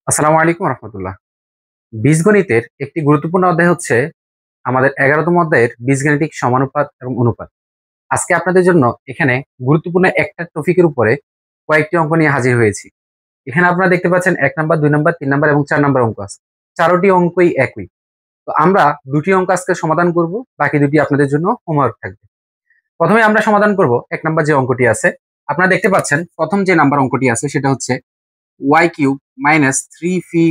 আসসালামু আলাইকুম রহমতুল্লাহ। বীজগণিতের একটি গুরুত্বপূর্ণ অধ্যায় হচ্ছে আমাদের 11তম অধ্যায়ের বীজগাণিতিক সমানুপাত এবং অনুপাত। আজকে আপনাদের জন্য এখানে গুরুত্বপূর্ণ একটা টপিকের উপরে কয়েকটি অঙ্ক নিয়ে হাজির হয়েছি। এখানে আপনারা দেখতে পাচ্ছেন 1 নাম্বার, 2 নাম্বার, 3 নাম্বার এবং 4 নাম্বার অঙ্ক আছে। চারোটি অঙ্কই একই। তো আমরা দুটি অঙ্ক আজকে সমাধান করব, বাকি দুটি আপনাদের জন্য হোমওয়ার্ক থাকবে। প্রথমে আমরা সমাধান করব 1 নাম্বার যে অঙ্কটি আছে। আপনারা দেখতে পাচ্ছেন প্রথম যে নাম্বার অঙ্কটি আছে সেটা হচ্ছে y cube minus 3py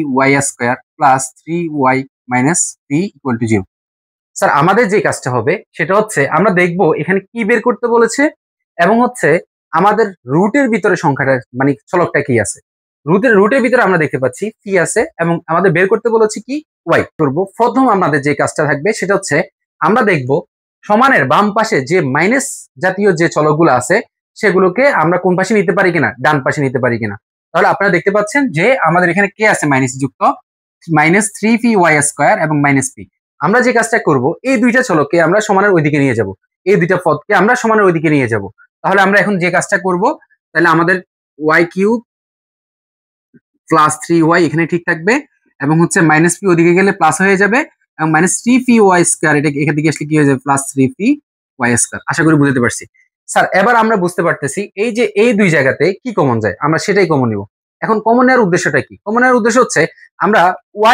square plus 3y minus p equal to 0। Sir আমাদের যে কাজটা হবে সেটা হচ্ছে আমরা দেখব এখানে কি বের করতে বলেছে এবং হচ্ছে আমাদের রুটের ভিতরে সংখ্যাটা মানে চলকটা কি আছে। রুটের ভিতরে আমরা দেখতে পাচ্ছি p আছে এবং আমাদের বের করতে বলেছে কি y করব। প্রথম আমাদের যে কাজটা থাকবে সেটা হচ্ছে আমরা দেখব সমানের বাম পাশে যে মাইনাস জাতীয় যে চলকগুলো আছে সেগুলোকে আমরা কোন পাশে নিতে পারি কিনা, ডান পাশে নিতে পারি কিনা। তাহলে আপনারা দেখতে পাচ্ছেন যে আমাদের এখানে কে আছে মাইনাস যুক্ত, মাইনাস 3py স্কয়ার এবং মাইনাস p। আমরা যে কাজটা করব এই দুইটা চলককে আমরা সমানের ওইদিকে নিয়ে যাব, এই দুইটা পদকে আমরা সমানের ওইদিকে নিয়ে যাব। তাহলে আমরা এখন যে কাজটা করব, তাহলে আমাদের y কিউব প্লাস 3y এখানে ঠিক থাকবে এবং হচ্ছে মাইনাস p ওদিকে গেলে প্লাস হয়ে যাবে এবং মাইনাস 3py স্কয়ার এটা এখান থেকে আসলে কি হয়ে যাবে প্লাস 3py স্কয়ার। আশা করি বুঝতে পারছি। স্যার এবার আমরা বুঝতে পারতেছি এই যে এই দুই জায়গাতে কি কমন যায়, আমরা সেটাই কমন নিব। এখন কমন নেওয়ার উদ্দেশ্যটা কি? কমন নেওয়ার উদ্দেশ্য হচ্ছে আমরা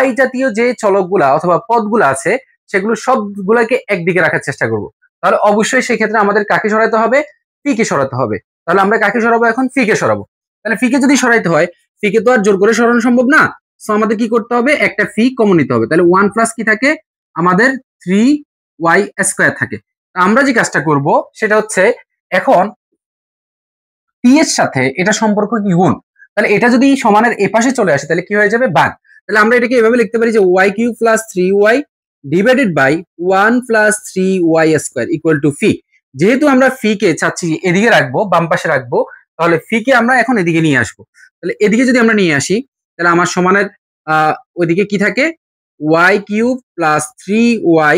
y জাতীয় যে চলকগুলা অথবা পদগুলা আছে সেগুলো সবগুলাকে একদিকে রাখার চেষ্টা করব। তাহলে অবশ্যই সেই ক্ষেত্রে আমাদের কাকে সরাতে হবে? p কে সরাতে হবে। তাহলে আমরা কাকে সরাবো? এখন p কে সরাবো। তাহলে p কে যদি সরাইতে হয়, p কে তো আর জোর করে সরানো সম্ভব না। সো আমাদের কি করতে হবে? একটা p কমন নিতে হবে। তাহলে 1 প্লাস কি থাকে আমাদের 3y স্কয়ার থাকে। আমরা যে কাজটা করব সেটা হচ্ছে এখন p এর সাথে এটা সম্পর্ক কি গুণ। তাহলে এটা যদি সমানের এপাশে চলে আসে তাহলে কি হয়ে যাবে? ভাগ। তাহলে আমরা এটাকে এভাবে লিখতে পারি যে y cube plus 3y divided by 1 plus 3y square equal to phi. যেহেতু আমরা ফি কে চাচ্ছি এদিকে রাখবো, বাম পাশে রাখবো, তাহলে ফি কে আমরা এখন এদিকে নিয়ে আসবো। তাহলে এদিকে যদি আমরা নিয়ে আসি তাহলে আমার সমানের ওইদিকে কি থাকে y cube plus 3y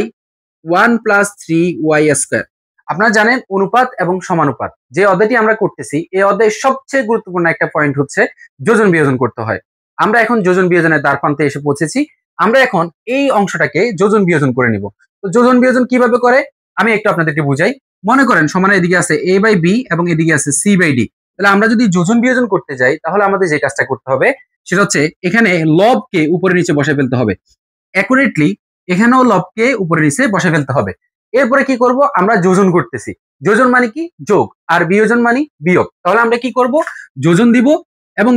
1 plus 3y square. আপনারা জানেন অনুপাত এবং সমানুপাত যে অধ্যায়টি আমরা করতেছি এই অধ্যায়ের সবচেয়ে গুরুত্বপূর্ণ একটা পয়েন্ট হচ্ছে যোজন বিয়োজন করতে হয়। আমরা এখন যোজন বিয়োজনের দ্বার প্রান্তে এসে পৌঁছেছি। আমরা এখন এই অংশটাকে যোজন বিয়োজন করে নিব। তো যোজন বিয়োজন কিভাবে করে আমি একটু আপনাদেরকে বুঝাই। মনে করেন সমানের এদিকে আছে a বাই b এবং এদিকে আছে c বাই d। তাহলে আমরা যদি যোজন বিয়োজন করতে যাই তাহলে আমাদের যে কাজটা করতে হবে সেটা হচ্ছে এখানে লবকে উপরে নিচে বসে ফেলতে হবে। অ্যাকুরেটলি এখানেও লবকে উপরে নিচে বসে ফেলতে হবে। এরপরে কি করব? আমরা যোজন করতেছি। যোজন মানে কি? যোগ। আর বিয়োজন মানে বিয়োগ। তাহলে আমরা কি করব? যোজন দিব এবং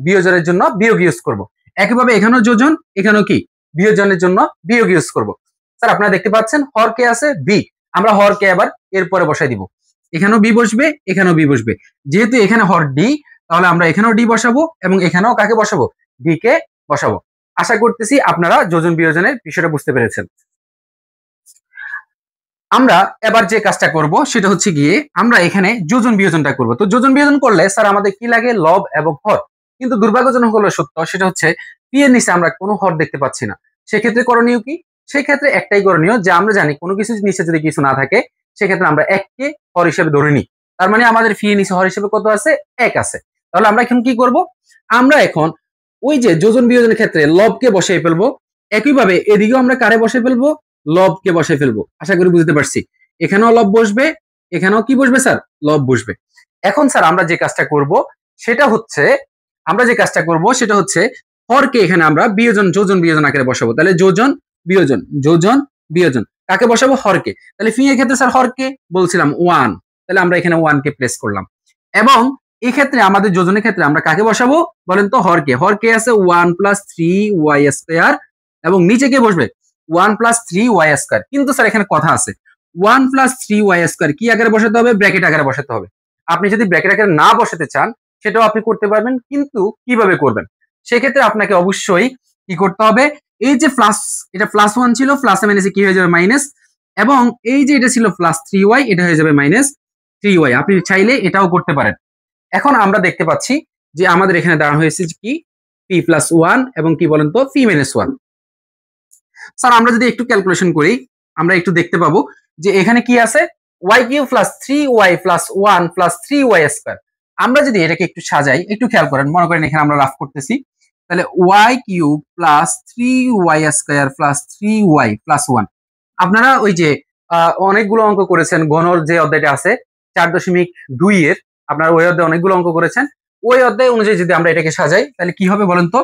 বিয়োজনের জন্য বিয়োগ ইউজ করব। একইভাবে এখানেও যোজন, এখানেও কি বিয়োজনের জন্য বিয়োগ ইউজ করব। স্যার আপনারা দেখতে পাচ্ছেন হর কে আছে বি, আমরা হরকে আবার এরপরে বসাই দিব। এখানেও বি বসবে, এখানেও বি বসবে। যেহেতু এখানে হর ডি তাহলে আমরা এখানেও ডি বসাবো এবং এখানেও কাকে বসাবো? ডি কে বসাবো। আশা করতেছি আপনারা যোজন বিয়োজনের বিষয়টা বুঝতে পেরেছেন। আমরা এবার যে কাজটা করব সেটা হচ্ছে গিয়ে আমরা এখানে যোজন বিয়োজনটা করব। তো যোজন বিয়োজন করলে স্যার আমাদের কি লাগে? লব এবং হর। কিন্তু দুর্ভাগ্যজনক হলো সত্য সেটা হচ্ছে পি এর নিচে আমরা কোনো হর দেখতে পাচ্ছি না। সেক্ষেত্রে করণীয় কি? সেক্ষেত্রে একটাই করণীয় যে আমরা জানি কোনো কিছু নিচে যদি কিছু না থাকে সেক্ষেত্রে আমরা এককে হর হিসেবে ধরে নিই। তার মানে আমাদের ফি এর নিচে হর হিসেবে কত আছে? এক আছে। তাহলে আমরা এখন কি করব? আমরা এখন ওই যে যোজন বিয়োজনের ক্ষেত্রে লবকে বসাই ফেলবো। একইভাবে এদিকেও আমরা কারে বসাই ফেলবো? লবকে বসাই ফেলবো। আশা করি বুঝতে পারছি। এখানেও লব বসবে, এখানেও কি বসবে স্যার? লব বসবে। এখন স্যার আমরা যে কাজটা করব সেটা হচ্ছে হরকে এখানে আমরা যোজন বিয়োজন আকারে বসাবো। তাহলে যোজন বিয়োজন, যোজন বিয়োজন কাকে বসাবো? হরকে। তাহলে ফি এর ক্ষেত্রে স্যার হরকে বলছিলাম 1, তাহলে আমরা এখানে 1 কে প্লেস করলাম। এবং এই ক্ষেত্রে আমাদের যোজনের ক্ষেত্রে আমরা কাকে বসাবো বলেন তো? হরকে। হরকে আছে 1 প্লাস 3y স্কয়ার এবং নিচে কে বসবে? 1 প্লাস 3y স্কয়ার। কিন্তু স্যার এখানে কথা আছে, 1 প্লাস 3y স্কয়ার কি আকারে বসাতে হবে? ব্র্যাকেট আকারে বসাতে হবে। আপনি যদি ব্র্যাকেট আকারে না বসাতে চান সেটাও আপনি করতে পারবেন, কিন্তু কিভাবে করবেন? সেক্ষেত্রে আপনাকে অবশ্যই কি করতে হবে? এই যে প্লাস, এটা প্লাস 1 ছিল, প্লাস মাইনাসে কি হয়ে যাবে? মাইনাস। এবং এই যে এটা ছিল প্লাস 3y, এটা হয়ে যাবে মাইনাস 3y। আপনি চাইলে এটাও করতে পারেন। এখন আমরা দেখতে পাচ্ছি যে আমাদের এখানে দাঁড়ানো হয়েছে কি p প্লাস 1 এবং কি বলেন তো? p minus 1। স্যার আমরা যদি একটু ক্যালকুলেশন করি আমরা একটু দেখতে পাবো যে এখানে কি আছে? y cube plus 3y plus 1 plus 3y square. আমরা যদি এটাকে একটু সাজাই, একটু খেয়াল করেন, মনে করেন এখানে আমরা রাফ করতেছি তাহলে y cube plus 3y square plus 3y plus 1। আপনারা ওই যে অনেকগুলো অঙ্ক করেছেন গণর যে অধ্যায়টা আছে 4.2 এর, আপনারা ওই অধ্যায়ে অনেকগুলো অঙ্ক করেছেন। ওই অধ্যায় অনুযায়ী যদি আমরা এটাকে সাজাই তাহলে কি হবে বলেন তো?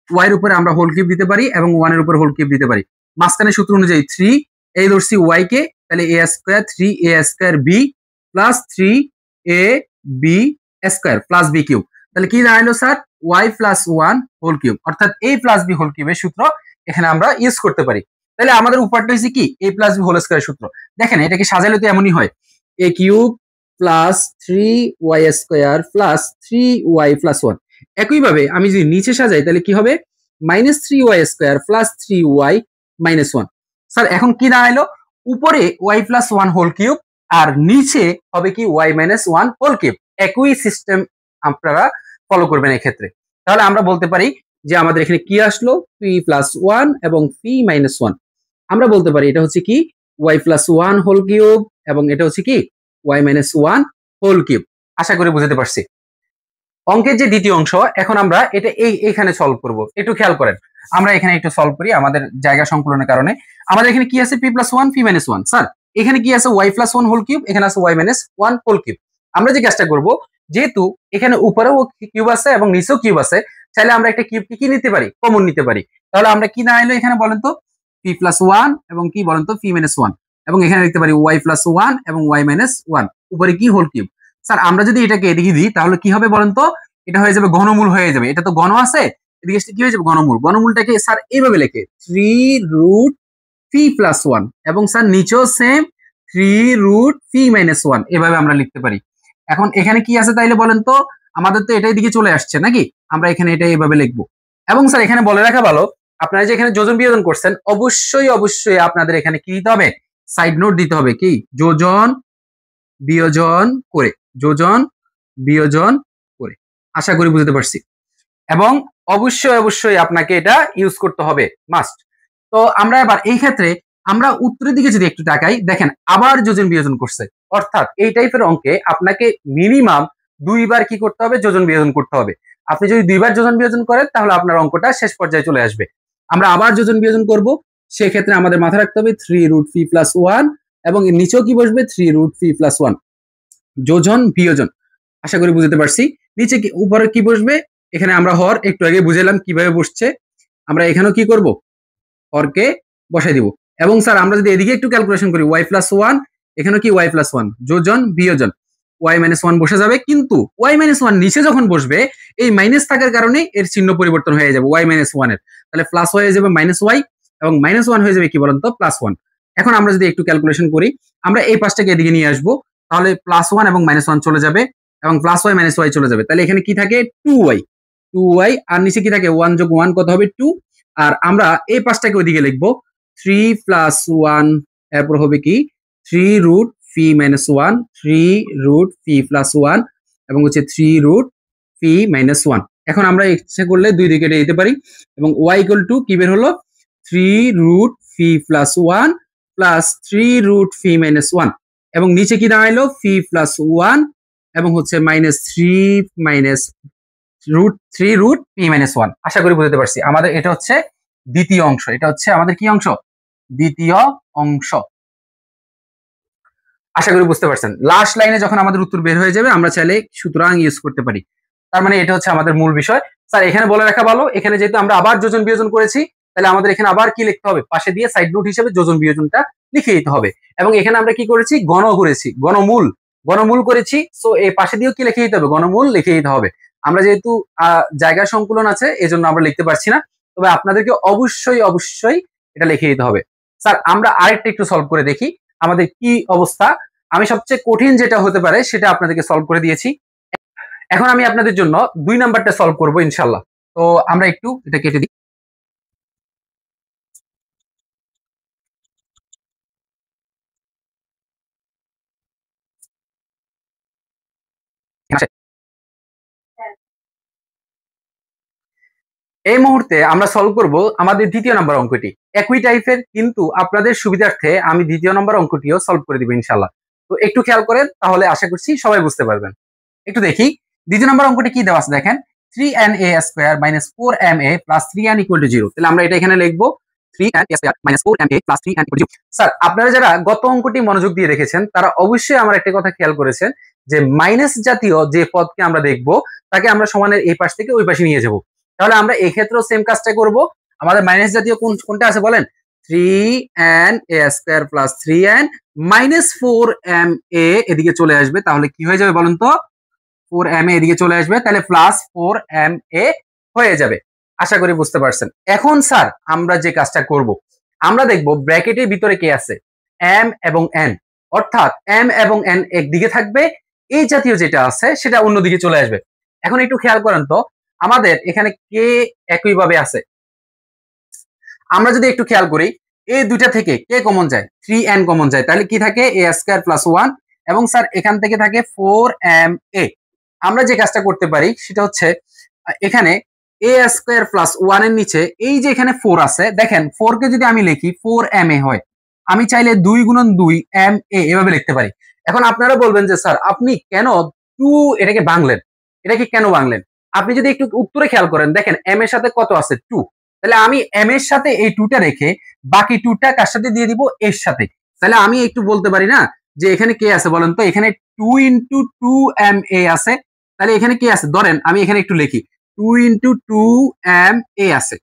ওয়াই এর উপরে আমরা হোল কিউব দিতে পারি এবং 1 এর উপরে হোল কিউব দিতে পারি। মাঝখানে সূত্র অনুযায়ী 3 এই ধরছি ওয়াই কে, তাহলে a square 3a square b plus 3ab square plus b cube. তাহলে কি দাঁড়ালো sir? y plus 1 whole cube, অর্থাৎ a প্লাস b হোল কিউবের সূত্র এখানে আমরা ইউজ করতে পারি। তাহলে আমাদের উপরটা হচ্ছে কি a plus b whole square সূত্র। দেখেন এটাকে সাজালে তো এমনই হয়, a cube plus 3y square plus 3y plus 1। একইভাবে আমি যদি নিচে সাজাই তাহলে কি হবে? Minus 3y square plus 3y minus 1। Sir এখন কি দাঁড়াইলো? উপরে y প্লাস 1 হোল কিউব আর নিচে হবে কি y মাইনাস 1 হোল কিউব। একই সিস্টেম আপনারা ফলো করবেন এক্ষেত্রে। তাহলে আমরা বলতে পারি যে আমাদের এখানে কি আসলো? p প্লাস 1 এবং p মাইনাস 1। আমরা বলতে পারি এটা হচ্ছে কি y প্লাস 1 হোল কিউব এবং এটা হচ্ছে কি y মাইনাস 1 হোল কিউব। আশা করি বুঝতে পারছি। অঙ্কের যে দ্বিতীয় অংশ, এখন আমরা এটা এইখানে সলভ করব। একটু খেয়াল করেন, আমরা এখানে একটু সলভ করি আমাদের জায়গা সংকুলনের কারণে। আমাদের এখানে কি আছে? p plus 1 p minus 1। Sir এখানে কি আছে? y প্লাস 1 হোল কিউব, এখানে আছে y মাইনাস 1 হোল কিউব। আমরা যে কাজটা করব, যেহেতু এখানে উপরেও কিউব আছে এবং নিচেও কিউব আছে, চাইলে আমরা একটা কিউবকে কি নিতে পারি? কমন নিতে পারি। তাহলে আমরা কি দাঁড়াইলো এখানে বলেন তো? p প্লাস 1 এবং কি বলেন তো? p minus 1। এবং এখানে লিখতে পারি y প্লাস 1 এবং y মাইনাস 1, উপরে কি হোল কিউব। স্যার আমরা যদি এটাকে এদিকে দিই তাহলে কি হবে বলেন তো? এটা হয়ে যাবে ঘনমূল হয়ে যাবে। এটা তো ঘন আছে, এদিকে কি হয়ে যাবে? ঘনমূল। ঘনমূলটাকে স্যার এইভাবে লেখে 3 রুট p প্লাস 1 এবং স্যার নিচেও সেম 3 রুট p মাইনাস 1, এভাবে আমরা লিখতে পারি। এখন এখানে কি আছে তাইলে বলেন তো? আমাদের তো এটাই দিকে চলে আসছে নাকি? আমরা এখানে এটা এইভাবে লিখবো। এবং স্যার এখানে বলে রাখা ভালো, আপনারা যে এখানে যোজন বিয়োজন করছেন অবশ্যই অবশ্যই আপনাদের এখানে কি দিতে হবে? সাইড নোট দিতে হবে। কি? যোজন বিয়োজন করে, যোজন বিয়োজন করে। আশা করি বুঝতে পারছি। এবং অবশ্যই অবশ্যই আপনাকে এটা ইউজ করতে হবে, মাস্ট। তো আমরা এবার এই ক্ষেত্রে আমরা উত্তরের দিকে যদি একটু তাকাই, দেখেন আবার যোজন বিয়োজন করছে। অর্থাৎ এই টাইপের অঙ্কে আপনাকে মিনিমাম 2 বার কি করতে হবে? যোজন বিয়োজন করতে হবে। আপনি যদি 2 বার যোজন বিয়োজন করেন তাহলে আপনার অঙ্কটা শেষ পর্যায়ে চলে আসবে। আমরা আবার যোজন বিয়োজন করব, সেক্ষেত্রে আমাদের মাথায় রাখতে হবে 3 রুট p প্লাস 1 এবং এর নিচেও কি বসবে? 3 রুট p প্লাস 1। যোজন বিয়োজন, আশা করি বুঝতে পারছি। নিচে কি উপরে কি বসবে? এখানে আমরা হর একটু আগে বুঝালাম কিভাবে বসছে। আমরা এখানেও কি করব? হরকে বসাই দিব। এবং স্যার আমরা যদি এদিকে একটু ক্যালকুলেশন করি y প্লাস 1, এখানেও কি y প্লাস 1, যোজন বিয়োজন y মাইনাস 1 বসে যাবে। কিন্তু y মাইনাস 1 নিচে যখন বসবে এই মাইনাস থাকার কারণে এর চিহ্ন পরিবর্তন হয়ে যাবে y মাইনাস 1 এর। তাহলে প্লাস হয়ে যাবে মাইনাস y এবং মাইনাস 1 হয়ে যাবে কি বলেন তো? প্লাস 1। এখন আমরা যদি একটু ক্যালকুলেশন করি, আমরা এই পাশটাকে এদিকে নিয়ে আসবো, তাহলে প্লাস 1 এবং মাইনাস 1 চলে যাবে এবং প্লাস y মাইনাস y চলে যাবে। তাহলে এখানে কি থাকে? 2y আর নিচে কি থাকে? 1 যোগ 1 কত হবে? 2। আর আমরা এই পাশটাকে ওইদিকে লিখবো 3 প্লাস 1, এরপর হবে কি 3 root p minus 1, 3 root p plus 1 এবং হচ্ছে 3 রুট p মাইনাস 1। এখন আমরা ইচ্ছা করলে দুই দিকে দিতে পারি এবং y ইকুয়াল টু কি বের হলো? 3 root p plus 1 plus 3 root p minus 1 এবং নিচে কি দাঁড়াইলো? p প্লাস 1 এবং হচ্ছে minus 3 minus root 3 root p minus 1। আশা করি বুঝতে পারছি। আমাদের এটা হচ্ছে দ্বিতীয় অংশ। এটা হচ্ছে আমাদের কি অংশ? দ্বিতীয় অংশ। আশা করি বুঝতে পারছেন। লাস্ট লাইনে যখন আমাদের উত্তর বের হয়ে যাবে আমরা চাইলে সুতরাং ইউজ করতে পারি। তার মানে এটা হচ্ছে আমাদের মূল বিষয়। স্যার এখানে বলে রাখা ভালো, এখানে যেহেতু আমরা আবার যোজন বিয়োজন করেছি তাহলে আমাদের এখানে আবার কি লিখতে হবে? পাশে দিয়ে সাইড নোট হিসেবে যোজন বিয়োজনটা লিখে দিতে হবে। এবং এখানে আমরা কি করেছি? গণ করেছি, গণমূল, গণমূল করেছি। সো এই পাশে দিয়েও কি লিখে দিতে হবে? গণমূল লিখে দিতে হবে। আমরা যেহেতু জায়গা সংকুলন আছে এজন্য আমরা লিখতে পারছি না, তবে আপনাদেরকে অবশ্যই অবশ্যই এটা লিখে দিতে হবে। স্যার আমরা আরেকটা একটু সলভ করে দেখি আমাদের কি অবস্থা। আমি সবচেয়ে কঠিন যেটা হতে পারে সেটা আপনাদেরকে সলভ করে দিয়েছি। এখন আমি আপনাদের জন্য 2 নাম্বারটা সলভ করব ইনশাআল্লাহ। তো আমরা একটু এটা কেটে দিই। এই মুহূর্তে আমরা সলভ করব আমাদের দ্বিতীয় নাম্বার অঙ্কটি। একই টাইপের, কিন্তু আপনাদের সুবিধার্থে আমি দ্বিতীয় নাম্বার অঙ্কটিও সলভ করে দিব ইনশাআল্লাহ। তো একটু খেয়াল করেন, তাহলে আশা করছি সবাই বুঝতে পারবেন। একটু দেখি দ্বিতীয় নাম্বার অঙ্কটি কি দেওয়া আছে। দেখেন 3na square minus 4ma plus 3n equal to 0। তাহলে আমরা এটা এখানে লিখবো 3na square minus 4ma plus 3n equal to 0। Sir আপনারা যারা গত অঙ্কটি মনোযোগ দিয়ে রেখেছেন তারা অবশ্যই আমার একটা কথা খেয়াল করেছেন যে মাইনাস জাতীয় যে পদকে আমরা দেখব তাকে আমরা সমানের এই পাশ থেকে ওই পাশে নিয়ে যাব। তাহলে আমরা এই ক্ষেত্রেও সেম কাজটা করব। আমাদের মাইনাস জাতীয় কোনটা আছে বলেন? 3na square plus 3n minus 4ma এদিকে চলে আসবে। তাহলে কি হয়ে যাবে বলেন তো? 4ma এদিকে চলে আসবে, তাহলে প্লাস 4ma হয়ে যাবে। আশা করি বুঝতে পারছেন। এখন স্যার আমরা যে কাজটা করব, আমরা দেখব ব্র্যাকেটের ভিতরে কে আছে, m এবং n, অর্থাৎ m এবং n একদিকে থাকবে, এই জাতীয় যেটা আছে সেটা অন্যদিকে চলে আসবে। এখন একটু খেয়াল করেন তো, আমাদের এখানে কে একইভাবে আছে। আমরা যদি একটু খেয়াল করি, এই দুইটা থেকে কে কমন যায়? 3n কমন যায়, তাহলে কি থাকে? a স্কয়ার প্লাস 1 এবং স্যার এখান থেকে থাকে 4ma। আমরা যে কাজটা করতে পারি সেটা হচ্ছে এখানে a স্কয়ার প্লাস 1 এর নিচে এই যে এখানে 4 আছে, দেখেন 4 কে যদি আমি লিখি 4ma হয়, আমি চাইলে 2 গুণন 2 ma এভাবে লিখতে পারি। এখন আপনারা বলবেন যে স্যার আপনি কেন 2 এটাকে ভাঙলেন, এটাকে কেন ভাঙলেন? আপনি যদি একটু উত্তরে খেয়াল করেন, দেখেন m এর সাথে কত আছে? 2। তাহলে আমি m এর সাথে এই 2টা রেখে বাকি 2টা কার সাথে দিয়ে দিব? এর সাথে। তাহলে আমি একটু বলতে পারি না যে এখানে কে আছে বলেন তো? এখানে 2 ইনটু 2ma আছে। তাহলে এখানে কি আছে? ধরেন আমি এখানে একটু লিখি 2 ইনটু 2ma আছে।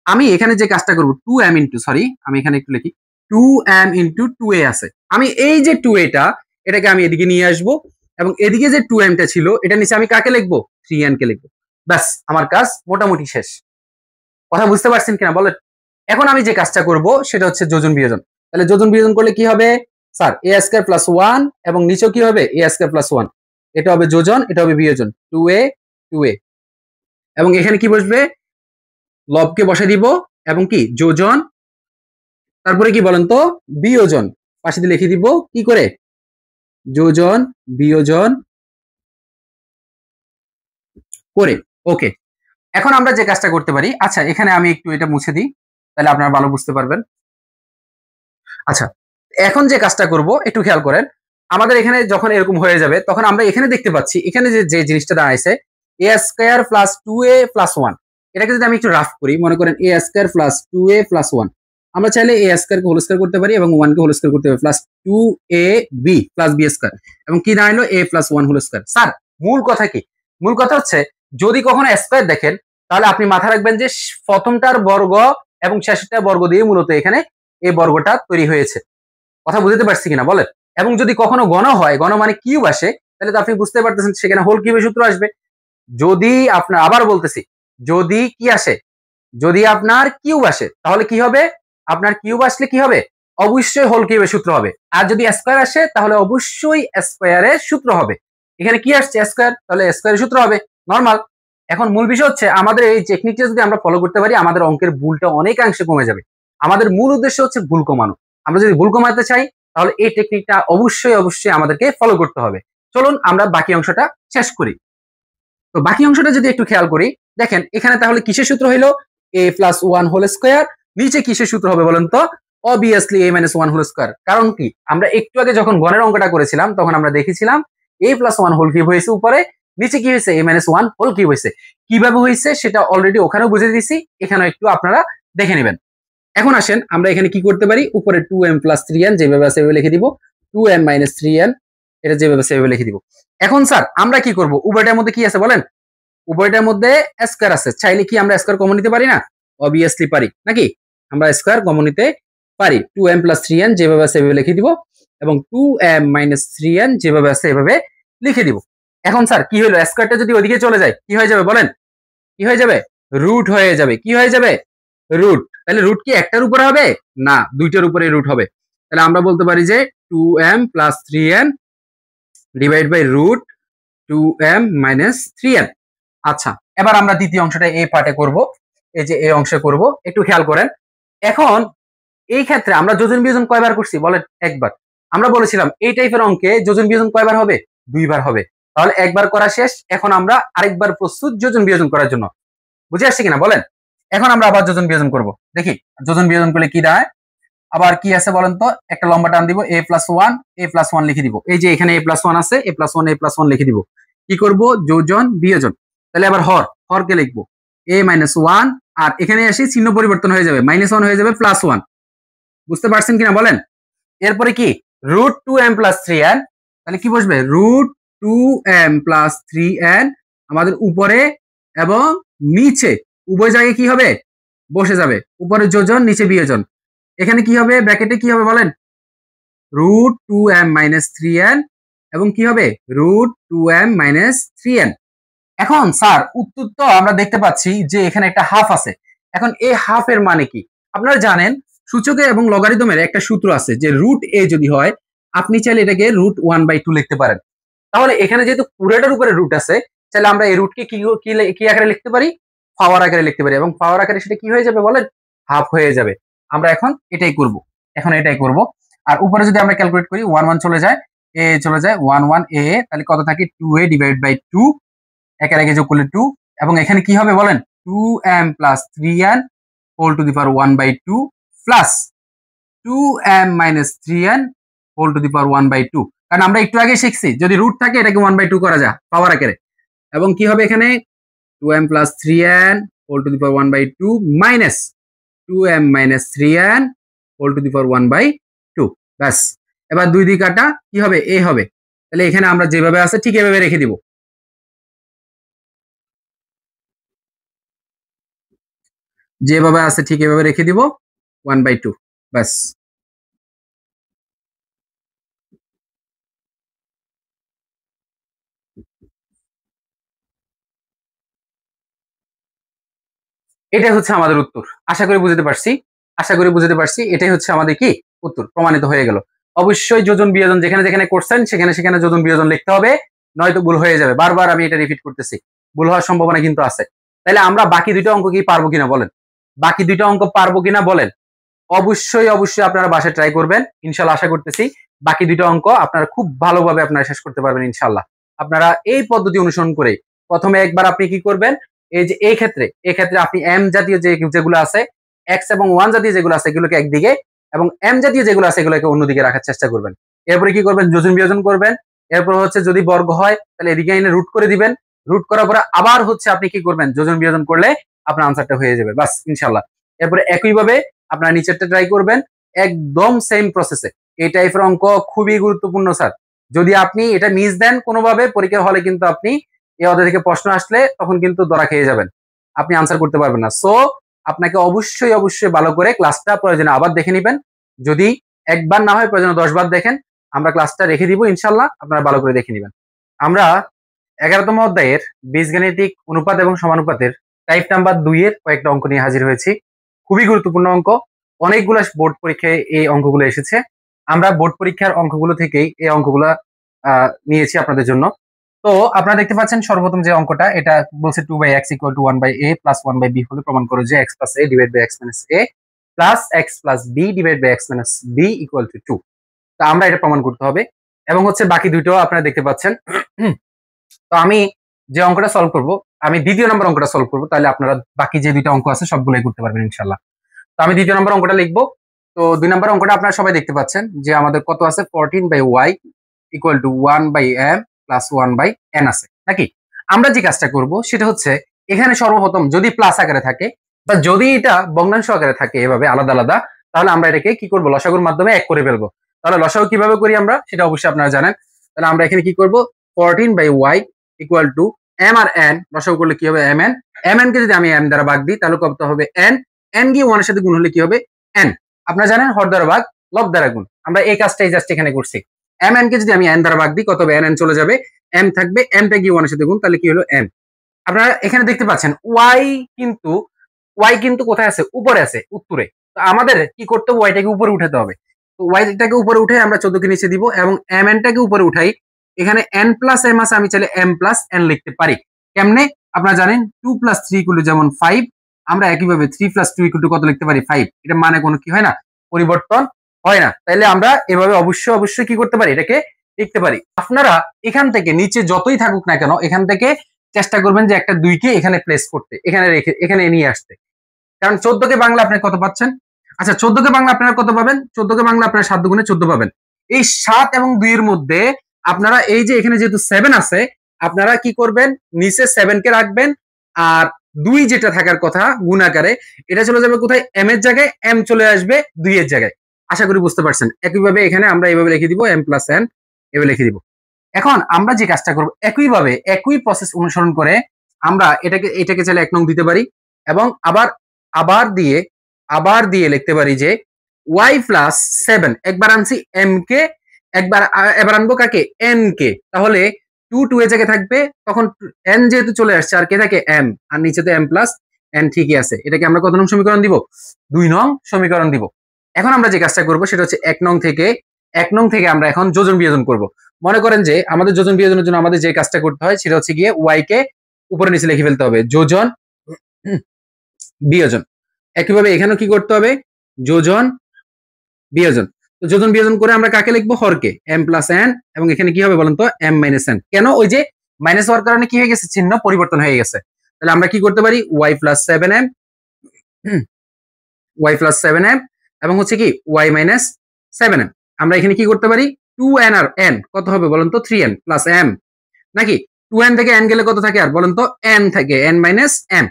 আমি এখানে যে কাজটা করব 2m ইনটু, সরি আমি এখানে একটু লিখি 2m ইনটু 2a আছে। আমি এই যে 2a টা এটাকে আমি এদিকে নিয়ে আসব এবং এদিকে যে 2m টা ছিল এটা নিচে আমি কাকে লিখবো? 3n কে লিখবো। ব্যাস আমার কাজ মোটামুটি শেষ। কথা বুঝতে পারছেন কিনা বলেন? এখন আমি যে কাজটা করব সেটা হচ্ছে যোজন বিয়োজন। তাহলে যোজন বিয়োজন করলে কি হবে স্যার? a স্কয়ার প্লাস 1 এবং নিচেও কি হবে? a square plus 1। এটা হবে যোজন, এটা হবে বিয়োজন, 2a 2a। এবং এখানে কি বসবে? লবকে বসাই দিব এবং কি যোজন, তারপরে কি বলেন তো? বিয়োজন। পাশে দিয়ে লিখে দিব কি করে? যোজন বিয়োজন করে। ওকে, এখন আমরা যে কাজটা করতে পারি, আচ্ছা এখানে আমি একটু এটা মুছে দিই, তাহলে আপনারা ভালো বুঝতে পারবেন। আচ্ছা, এখন যে কাজটা করব একটু খেয়াল করেন, আমাদের এখানে যখন এরকম হয়ে যাবে তখন আমরা এখানে দেখতে পাচ্ছি এখানে যে জিনিসটা দাঁড়াইছে a square plus 2a plus 1। এটাকে যদি আমি একটু রাফ করি, মনে করেন a square plus 2a plus 1। আমরা চাইলে a স্কয়ার কে হোল স্কয়ার করতে পারি এবং 1 কে হোল স্কয়ার করতে পারি, plus 2ab plus b square এবং কি দাঁড়ালো? a plus 1 whole square. Sir মূল কথা কি? মূল কথা হচ্ছে যদি কখনো স্কয়ার দেখেন তাহলে আপনি মাথায় রাখবেন যে প্রথমটার বর্গ এবং শেষেরটার বর্গ দিয়ে মূলত এখানে এই বর্গটা তৈরি হয়েছে। কথা বুঝতে পারছি কিনা বলেন? এবং যদি কখনো ঘন হয়, ঘন মানে কিউব আসে, তাহলে তো আপনি বুঝতে পারতেছেন সেখানে হোল কিউবের সূত্র আসবে। যদি আপনার, আবার বলতেছি, যদি কি আসে, যদি আপনার কিউব আসে তাহলে কি হবে? আপনার কিউব আসলে কি হবে? অবশ্যই হোল কিউবের সূত্র হবে। আর যদি স্কয়ার আসে তাহলে অবশ্যই স্কয়ারের সূত্র হবে। এখানে কি আসছে? স্কয়ার, তাহলে স্কয়ারের সূত্র হবে নরমাল। এখন মূল বিষয় হচ্ছে আমাদের এই টেকনিকটা যদি আমরা ফলো করতে পারি আমাদের অঙ্কের ভুলটা অনেকাংশে কমে যাবে। আমাদের মূল উদ্দেশ্য হচ্ছে ভুল কমানো। আমরা যদি ভুল কমাতে চাই তাহলে এই টেকনিকটা অবশ্যই আমাদেরকে ফলো করতে হবে। চলুন আমরা বাকি অংশটা শেষ করি। তো বাকি অংশটা যদি একটু খেয়াল করি, দেখেন এখানে তাহলে কিসের সূত্র হইলো? a plus 1 whole square. নিচে কিসের সূত্র হবে বলেন তো? Obviously a minus 1 whole square. কারণ কি? আমরা একটু আগে যখন গণের অঙ্কটা করেছিলাম তখন আমরা দেখেছিলাম a প্লাস 1 হোল কিউব হয়েছে উপরে, নিচে কি হয়েছে? a মাইনাস 1 হোল কিউব হয়েছে। কিভাবে হয়েছে সেটা অলরেডি ওখানেও বুঝে দিয়েছি, এখানেও একটু আপনারা দেখে নেবেন। এখন আসেন আমরা এখানে কি করতে পারি? উপরে 2m প্লাস 3n যেভাবে আছে সেভাবে লিখে দিব, 2m মাইনাস 3n এটা যেভাবে আছে সেভাবে লিখে দিব। এখন স্যার আমরা কি করব? উভয়টার মধ্যে কি আছে বলেন? উভয়টার মধ্যে স্কয়ার আছে, চাইলে কি আমরা স্কয়ার কমন নিতে পারি না? অবভিয়াসলি পারি, নাকি? আমরা স্কয়ার কমন নিতে পারি। 2m প্লাস 3n যেভাবে আছে সেভাবে লিখে দিব এবং 2m মাইনাস 3n যেভাবে আছে এভাবে লিখে দিব। এখন স্যার কি হলো? স্কয়ারটা যদি ওইদিকে চলে যায় কি হয়ে যাবে বলেন? কি হয়ে যাবে? রুট হয়ে যাবে। কি হয়ে যাবে? রুট। তাহলে রুট কি একটার উপরে হবে? না, দুইটার উপরে রুট হবে। তাহলে আমরা বলতে পারি যে 2m plus 3n divide by root 2m minus 3n। আচ্ছা, এবার আমরা দ্বিতীয় অংশটা এই পার্টে করব, এই যে এই অংশে করব। একটু খেয়াল করেন, এখন এই ক্ষেত্রে আমরা যোজন বিয়োজন কয়বার করছি বলেন? একবার। আমরা বলেছিলাম এই টাইপের অঙ্কে যোজন বিয়োজন কয়বার হবে? দুইবার হবে। তাহলে একবার করা শেষ, এখন আমরা আরেকবার প্রস্তুত যোজন বিয়োজন করার জন্য। বুঝে আসছে কিনা বলেন? এখন আমরা আবার যোজন বিয়োজন করব, দেখি যোজন বিয়োজন করলে কি দাঁড়ায়। আবার কি আছে বলেন তো? একটা লম্বা টান দিব, a প্লাস 1 লিখে দিব। এই যে এখানে a প্লাস 1 আছে, a প্লাস 1 লিখে দিব। কি করব? যোজন বিয়োজন। তাহলে আবার হর হরকে লিখবো a মাইনাস 1, আর এখানে আসি চিহ্ন পরিবর্তন হয়ে যাবে, -1 হয়ে যাবে +1। বুঝতে পারছেন কিনা বলেন? এরপরে কি √2m + 3n, তাহলে কি বসবে √2m + 3n আমাদের উপরে এবং নিচে উভয় জায়গায় কি হবে বসে যাবে, উপরে যোজন নিচে বিয়োজন। এখানে কি হবে ব্র্যাকেটে কি হবে বলেন √2m - 3n এবং কি হবে √2m - 3n। এখন স্যার উত্তর তো আমরা দেখতে পাচ্ছি যে এখানে একটা হাফ আছে। এখন এই হাফ এর মানে কি? আপনারা জানেন সূচকে এবং লগারিদমের একটা সূত্র আছে যে √a যদি হয় আপনি চাইলে এটাকে √1/2 লিখতে পারেন। তাহলে এখানে যেহেতু পুরোটার উপরে রুট আছে, তাহলে আমরা এই রুটকে কি আকারে লিখতে পারি? পাওয়ার আকারে লিখতে পারি, এবং পাওয়ার আকারে সেটা কি হয়ে যাবে বলেন হাফ হয়ে যাবে। আমরা এখন এটাই করব। আর উপরে যদি আমরা ক্যালকুলেট করি 1 1 চলে যায়, a চলে যায় 1 1 a, তাহলে কত থাকে 2a / 2, একের আগে যোগ করলে 2, এবং এখানে কি হবে বলেন 2m + 3n whole to the power 1/2 plus 2m - 3n whole to the power 1/2। কারণ আমরা একটু আগে শিখছি যদি রুট থাকে এটাকে 1/2 করা যায় পাওয়ার আকারে, এবং কি হবে এখানে 2m + 3n whole to the power 1/2 minus 2m - 3n whole to the power 1/2। ব্যাস, এবার 2 দিয়ে কাটা কি হবে a হবে। তাহলে এখানে আমরা যেভাবে আছে ঠিক এভাবে রেখে দিব, যেভাবে আছে ঠিক এভাবে রেখে দিব 1/2। ব্যাস, এটাই হচ্ছে আমাদের উত্তর। আশা করি বুঝতে পারছি এটাই হচ্ছে আমাদের কি উত্তর প্রমাণিত হয়ে গেল। অবশ্যই যোজন বিয়োজন যেখানে যেখানে করছেন সেখানে যোজন বিয়োজন লিখতে হবে, নয়তো ভুল হয়ে যাবে। বারবার আমি এটা রিপিট করতেছি, ভুল হওয়ার সম্ভাবনা কিন্তু আছে। তাহলে আমরা বাকি দুইটা অঙ্ক কি পারবো কিনা বলেন, অবশ্যই আপনারা বাসায় ট্রাই করবেন, ইনশাল্লাহ আশা করতেছি বাকি দুইটা অঙ্ক আপনারা খুব ভালোভাবে আপনারা শেষ করতে পারবেন ইনশাল্লাহ। আপনারা এই পদ্ধতি অনুসরণ করে প্রথমে একবার আপনি কি করবেন, এই যে এই ক্ষেত্রে আপনি m জাতীয় যেগুলো আছে, x এবং 1 জাতীয় যেগুলো আছে এগুলোকে একদিকে, এবং m জাতীয় যেগুলো আছে এগুলোকে অন্যদিকে রাখার চেষ্টা করবেন। এরপরে কি করবেন যোজন বিয়োজন করবেন। এরপর হচ্ছে যদি বর্গ হয় তাহলে এদিকে এনে রুট করে দিবেন, রুট করার পরে আবার হচ্ছে আপনি কি করবেন যোজন বিয়োজন করলে আপনার আনসারটা হয়ে যাবে বাস ইনশাল্লাহ। এরপরে একইভাবে আপনারা নিচেরটা ট্রাই করবেন, একদম সেম প্রসেসে। এই টাইপের অঙ্ক খুবই গুরুত্বপূর্ণ স্যার, যদি আপনি এটা মিস দেন কোনোভাবে পরীক্ষার হলে কিন্তু আপনি এই অধ্যায় থেকে প্রশ্ন আসলে তখন কিন্তু ধরা খেয়ে যাবেন, আপনি আনসার করতে পারবেন না। সো আপনাকে অবশ্যই ভালো করে ক্লাসটা প্রয়োজনে আবার দেখে নেবেন, যদি একবার না হয় প্রয়োজনে 10 বার দেখেন। আমরা ক্লাসটা রেখে দিব ইনশাল্লাহ, আপনারা ভালো করে দেখে নেবেন। আমরা 11তম অধ্যায়ের বীজগাণিতিক অনুপাত এবং সমানুপাতের টাইপ নাম্বার 2 এর কয়েকটা অঙ্ক নিয়ে হাজির হয়েছি। খুবই গুরুত্বপূর্ণ অঙ্ক, অনেকগুলো বোর্ড পরীক্ষায় এই অঙ্কগুলো এসেছে। আমরা বোর্ড পরীক্ষার অঙ্কগুলো থেকেই এই অঙ্কগুলো নিয়েছি আপনাদের জন্য। তো আপনারা দেখতে পাচ্ছেন সর্বপ্রথম যে অঙ্কটা, এটা বলছে 2/x = 1/a + 1/b হলে প্রমাণ করো যে x + a / x - a plus x + b / x - b = 2। তো আমরা এটা প্রমাণ করতে হবে, এবং হচ্ছে বাকি দুইটাও আপনারা দেখতে পাচ্ছেন। তো আমি যে অঙ্কটা সলভ করব, আমি দ্বিতীয় নম্বর অঙ্কটা সলভ করব, তাহলে আপনারা বাকি যে দুইটা অঙ্ক আছে সবগুলোই করতে পারবেন ইনশাআল্লাহ। তো আমি দ্বিতীয় নম্বর অঙ্কটা লিখবো। তো 2 নম্বর অঙ্কটা আপনারা সবাই দেখতে পাচ্ছেন যে আমাদের কত আছে 14/y = 1/m + 1/n আছে নাকি। আমরা যে কাজটা করব সেটা হচ্ছে এখানে সর্বপ্রথম যদি প্লাস আকারে থাকে বা যদি এটা ভগ্নাংশ আকারে থাকে এভাবে আলাদা আলাদা, তাহলে আমরা এটাকে কি করব লসাগুর মাধ্যমে এক করে ফেলবো। তাহলে লসাগু কিভাবে করি আমরা সেটা অবশ্যই আপনারা জানেন। তাহলে আমরা এখানে কি করব 14/y = m আর n লসাগু করলে কি হবে mn, mn কে যদি আমি m দ্বারা ভাগ দিই তাহলে কত হবে n, n গিয়ে 1 এর সাথে গুণ হলে কি হবে n। আপনারা জানেন হর দ্বারা ভাগ লব দ্বারা গুণ, আমরা এই কাজটাই জাস্ট এখানে করছি। mn কে যদি আমি n দ্বারা ভাগ দিই কত হবে n চলে যাবে, m থাকবে, m টা গিয়ে 1 এর সাথে গুণ, তাহলে কি হলো m। আপনারা এখানে দেখতে পাচ্ছেন y কিন্তু কোথায় আছে উপরে আছে উত্তরে। তো আমাদের কি করতে হবে y টাকে উপরে উঠাতে হবে। তো y টাকে উপরে উঠাই আমরা 14 কে নিচে দিব, এবং mn টাকে উপরে উঠাই, এখানে n + m আছে আমি চাইলে m + n লিখতে পারি। কেমনে আপনারা জানেন 2 + 3 = যেমন 5, আমরা একইভাবে 3 + 2 = কত লিখতে পারি 5। এটা মানে কোনো কি হয় না পরিবর্তন হয় না, তাইলে আমরা এভাবে অবশ্যই কি করতে পারি এটাকে লিখতে পারি। আপনারা এখান থেকে নিচে যতই থাকুক না কেন এখান থেকে চেষ্টা করবেন যে একটা 2 কে এখানে প্লেস করতে, এখানে রেখে এখানে নিয়ে আসতে। কারণ 14 কে বাংলা আপনি কত পাচ্ছেন, আচ্ছা 14 কে বাংলা আপনারা কত পাবেন, 14 কে বাংলা আপনারা 7 × 14 পাবেন। এই 7 এবং 2 এর মধ্যে আপনারা এই যে এখানে যেহেতু 7 আছে আপনারা কি করবেন নিচে 7 কে রাখবেন, আর 2 যেটা থাকার কথা গুণ আকারে, এটা চলে যাবে কোথায়? m এর জায়গায়, m চলে আসবে 2 এর জায়গায়। আশা করি বুঝতে পারছেন। একইভাবে এখানে আমরা এইভাবে লিখে দিব m + n, এভাবে লিখে দিব। এখন আমরা যে কাজটা করব, একইভাবে একই প্রসেস অনুসরণ করে আমরা এটাকে চাইলে 1 নং দিতে পারি, এবং আবার দিয়ে লিখতে পারি যে y + 7, একবার আনছি m কে, এবার আনবো কাকে? n কে। তাহলে 2 এর জায়গায় থাকবে, তখন n যেহেতু চলে আসছে, আর কে থাকে? m, আর নিচে তো m + n ঠিকই আছে। এটাকে আমরা কত নং সমীকরণ দিব? 2 নং সমীকরণ দিব। এখন আমরা যে কাজটা করব সেটা হচ্ছে 1 নং থেকে আমরা এখন যোজন বিয়োজন করব। মনে করেন যে আমাদের যোজন বিয়োজনের জন্য আমাদের যে কাজটা করতে হয় সেটা হচ্ছে গিয়ে y কে উপরে নিচে লিখে ফেলতে হবে, যোজন বিয়োজন। একইভাবে এখানেও কি করতে হবে? যোজন বিয়োজন। তো যোজন বিয়োজন করে আমরা কাকে লিখবো? হরকে, m + n, এবং এখানে কি হবে বলেন তো? m - n। কেন? ওই যে মাইনাস হওয়ার কারণে কি হয়ে গেছে? চিহ্ন পরিবর্তন হয়ে গেছে। তাহলে আমরা কি করতে পারি? y + 7m, এবং হচ্ছে কি y - 7m। আমরা এখানে কি করতে পারি? 2n আর n কত হবে বলেন তো? 3n + m, নাকি 2n থেকে n গেলে কত থাকে আর বলেন তো? n থাকে, n - m।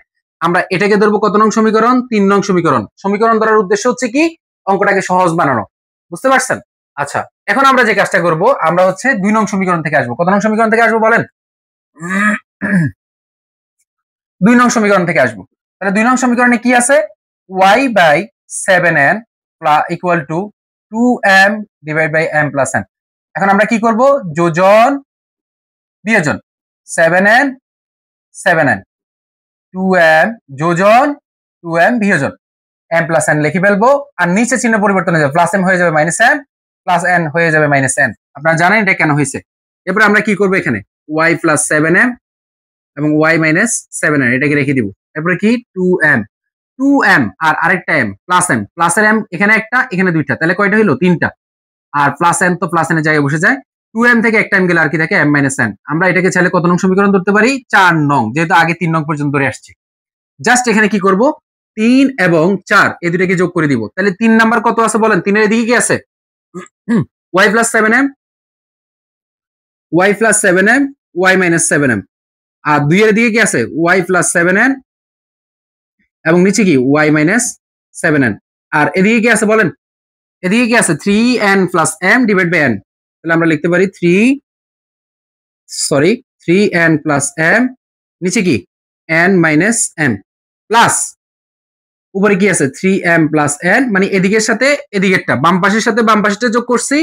আমরা এটাকে ধরবো কত নং সমীকরণ? 3 নং সমীকরণ। সমীকরণ ধরার উদ্দেশ্য হচ্ছে কি? অঙ্কটাকে সহজ বানানো। বুঝতে পারছেন? আচ্ছা, এখন আমরা যে কাজটা করব, আমরা হচ্ছে 2 নং সমীকরণ থেকে আসবো। কত নং সমীকরণ থেকে আসবো বলেন? 2 নং সমীকরণ থেকে আসবো। তাহলে 2 নং সমীকরণে কি আছে? y/7n = 2m / m + n। এখন আমরা কি করব? যোজন বিয়োজন। 7n 2m যোজন 2m বিয়োজন m + n লিখে ফেলবো, আর নিচে চিহ্ন পরিবর্তন হয়ে যাবে, +m হয়ে যাবে -m, +n হয়ে যাবে -n। আপনারা জানেন এটা কেন হয়েছে। এরপর আমরা কি করব? এখানে y + 7m এবং y - 7n এটাকে রেখে দিব। এরপরে কি? 2m আর আরেকটা m, প্লাসের m এখানে একটা, এখানে দুইটা, তাহলে কয়টা হইলো? 3টা। আর +n তো +n এর জায়গায় বসে যায়। 2m থেকে একটা m গেলে আর কি থাকে? m - n। আমরা এটাকে চাইলে কত নং সমীকরণ ধরতে পারি? 4 নং, যেহেতু আগে 3 নং পর্যন্ত ধরে আসছি। জাস্ট এখানে কি করব? 3 এবং 4 এই দুটাকে যোগ করে দিব। তাহলে 3 নাম্বার কত আছে বলেন? 3 এর এদিকে কি আছে? y + 7m, y - 7m। আর 2 এর দিকে কি আছে? y + 7n, এবং নিচে কি? y - 7n। আর এদিকে কি আছে বলেন? এদিকে কি আছে? 3n + m / n। তাহলে আমরা লিখতে পারি 3n + m, নিচে কি? n - m, প্লাস উপরে কি আছে? 3m + n, মানে এদিকের সাথে এদিকেরটা, বাম পাশের সাথে বাম পাশেরটা যোগ করছি,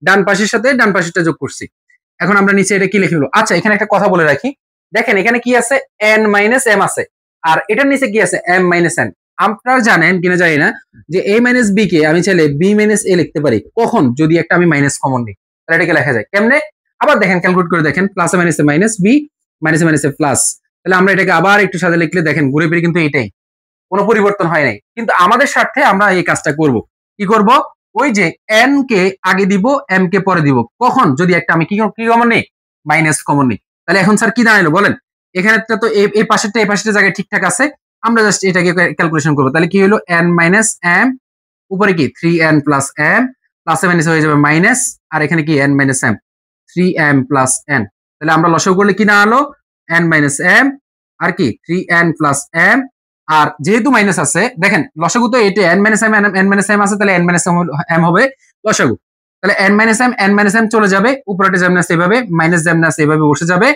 ডান পাশের সাথে ডান পাশেরটা যোগ করছি। এখন আমরা নিচে এটা কি লিখে ফেলবো? আচ্ছা, এখানে একটা কথা বলে রাখি। দেখেন এখানে কি আছে? n - m আছে, আর এটার নিচে কি আছে? m - n। আপনারা জানেন কিনা জানি না যে a - b কে আমি চাইলে b - a লিখতে পারি। কখন? যদি একটা আমি মাইনাস কমন নিই, তাহলে এটাকে লেখা যায় কেমনে? আবার দেখেন, ক্যালকুলেট করে দেখেন, প্লাস এ মাইনাস b, মাইনাস এ প্লাস। তাহলে আমরা এটাকে আবার একটু সাথে লিখলে দেখেন ঘুরে ফিরে কিন্তু এটাই, কোনো পরিবর্তন হয় নাই। কিন্তু আমাদের স্বার্থে আমরা এই কাজটা করব। কি করব? ওই যে n কে আগে দিব, m কে পরে দিব। কখন? যদি একটা আমি কি কমন নেই? মাইনাস কমন নেই। তাহলে এখন স্যার কি দাঁড়ালো বলেন? এখানে তো এই পাশেরটা এই পাশেরটা জায়গায় ঠিকঠাক আছে, আমরা জাস্ট এটাকে ক্যালকুলেশন করব। তাহলে কি হলো? n - m, উপরে কি? 3n + m, প্লাস এ মাইনাস হয়ে যাবে মাইনাস, আর এখানে কি? n - m, 3m + n। তাহলে আমরা লসাগু করলে কি দাঁড়ালো? n - m, আর কি? 3n + m। আর যেহেতু মাইনাস আছে, দেখেন লসাগু তো এটা n - m আছে, তাহলে n - m হবে লসাগু। তাহলে n - m চলে যাবে, উপরেটা যেমন আছে এভাবে, মাইনাস যেমন আছে এভাবে বসে যাবে।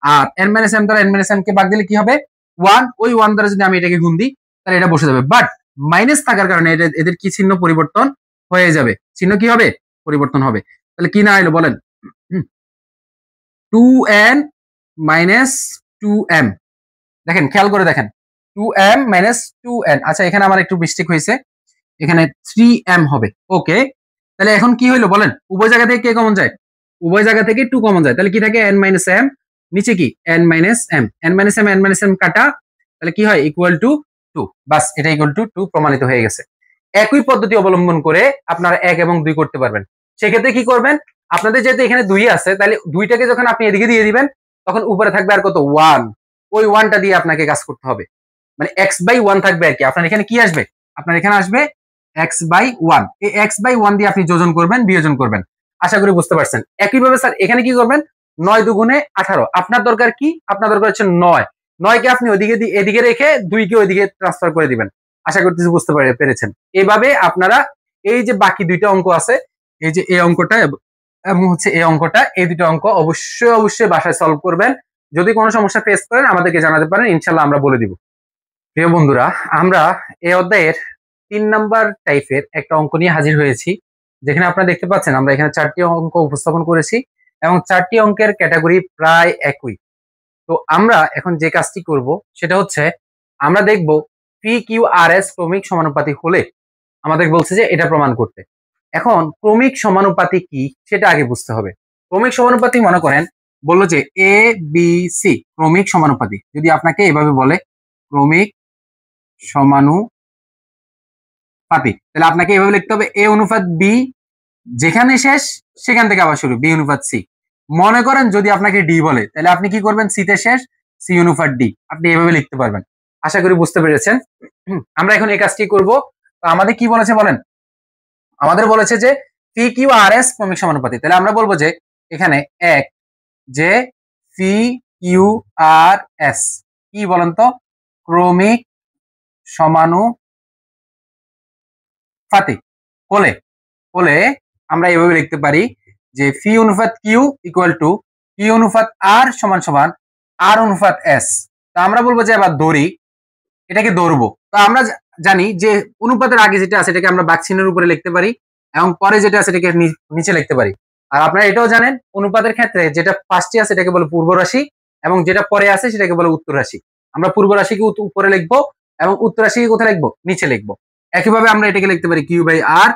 আর n - m দ্বারা n - m কে ভাগ দিলে কি হবে? 1। ওই 1 দ্বারা যদি আমি এটাকে গুণ দিই, তাহলে এটা বসে যাবে। বাট মাইনাস থাকার কারণে এদের কি চিহ্ন পরিবর্তন হয়ে যাবে, চিহ্ন কি হবে? পরিবর্তন হবে। তাহলে কি না এলো বলেন? 2n - 2m। দেখেন, খেয়াল করে দেখেন, 2m - 2n। আচ্ছা, এখানে আমার একটু মিস্টেক হয়েছে, এখানে 3m হবে। ওকে, তাহলে এখন কি হইলো বলেন? উভয় জায়গা থেকে কে কমন যায়? উভয় জায়গা থেকে 2 কমন যায়। তাহলে কি থাকে? n - m, নিচে কি? n - m, n - m কাটা, তাহলে কি হয়? Equal to 2। বাস, এটা ইকুয়াল টু 2 প্রমাণিত হয়ে গেছে। একই পদ্ধতি অবলম্বন করে আপনারা 1 এবং 2 করতে পারবেন। সেক্ষেত্রে কি করবেন? আপনাদের যেহেতু এখানে 2 আছে, তাহলে 2টাকে যখন আপনি এদিকে দিয়ে দিবেন, তখন উপরে থাকবে আর কত? 1। ওই 1টা দিয়ে আপনাকে কাজ করতে হবে, মানে x/1 থাকবে আর কি। আপনার এখানে কি আসবে? আপনার এখানে আসবে x/1। এই x/1 দিয়ে আপনি যোজন করবেন, বিয়োজন করবেন। আশা করি বুঝতে পারছেন। একইভাবে স্যার এখানে কি করবেন? 9 দুগুণে 18। আপনার দরকার কি? আপনার দরকার হচ্ছে 9। 9 কে আপনি ওইদিকে এদিকে রেখে 2 কে ওইদিকে ট্রান্সফার করে দিবেন। আশা করতেছি বুঝতে পেরেছেন। এইভাবে আপনারা এই যে বাকি দুইটা অঙ্ক আছে, এই যে এই অঙ্কটা এবং হচ্ছে এই অঙ্কটা, এই দুটো অঙ্ক অবশ্যই বাসায় সলভ করবেন। যদি কোনো সমস্যা ফেস করেন আমাদেরকে জানাতে পারেন, ইনশাল্লাহ আমরা বলে দিব। প্রিয় বন্ধুরা, আমরা এই অধ্যায়ের 3 নাম্বার টাইপের একটা অঙ্ক নিয়ে হাজির হয়েছি, যেখানে আপনারা দেখতে পাচ্ছেন আমরা এখানে 4টি অঙ্ক উপস্থাপন করেছি এবং 4টি অঙ্কের ক্যাটাগরি প্রায় একই। তো আমরা এখন যে কাজটি করব সেটা হচ্ছে আমরা দেখব পি কিউ আর এস ক্রমিক সমানুপাতি হলে আমাদের বলছে যে এটা প্রমাণ করতে। এখন ক্রমিক সমানুপাতি কি সেটা আগে বুঝতে হবে। ক্রমিক সমানুপাতি মনে করেন বললো যে এ বি সি ক্রমিক সমানুপাতি, যদি আপনাকে এভাবে বলে ক্রমিক সমানুপাতি, তাহলে আপনাকে এভাবে লিখতে হবে এ অনুপাত বি, যেখানে শেষ সেখান থেকে আবার শুরু, বি অনুপাত সি। মনে করেন যদি আপনাকে ডি বলে তাহলে আপনি কি করবেন, সি তে শেষ, সি অনুপাত ডি, আপনি এভাবে লিখতে পারবেন। আশা করি বুঝতে পেরেছেন। আমরা এখন এই কাজটি করব। তো আমাদের কি বলেছে বলেন, আমাদের বলেছে যে পি কিউ আর এস ক্রমিক সমানুপাতি, তাহলে আমরা বলবো যে এখানে এক যে পি কিউ আর এস কি বলেন তো, ক্রমিক সমানুপাতি হলে হলে আমরা এভাবে লিখতে পারি যে পি অনুপাত কিউ ইকুয়াল টু পি অনুপাত আর সমান সমান আর অনুপাত এস। তো আমরা বলবো যে এবার দড়ি, এটাকে ধরবো। তো আমরা জানি যে অনুপাতের আগে যেটা আছে এটাকে আমরা বাকচিহ্নের উপরে লিখতে পারি এবং পরে যেটা আছে এটাকে নিচে লিখতে পারি। আর আপনারা এটাও জানেন অনুপাতের ক্ষেত্রে যেটা পাঁচটি আছে এটাকে বলে পূর্ব রাশি এবং যেটা পরে আছে সেটাকে বলে উত্তর রাশি। আমরা পূর্ব রাশিকে উপরে লিখবো এবং উত্তর রাশিকে কোথায় লিখবো, নিচে লিখবো। একইভাবে আমরা এটাকে লিখতে পারি কিউ বাই আর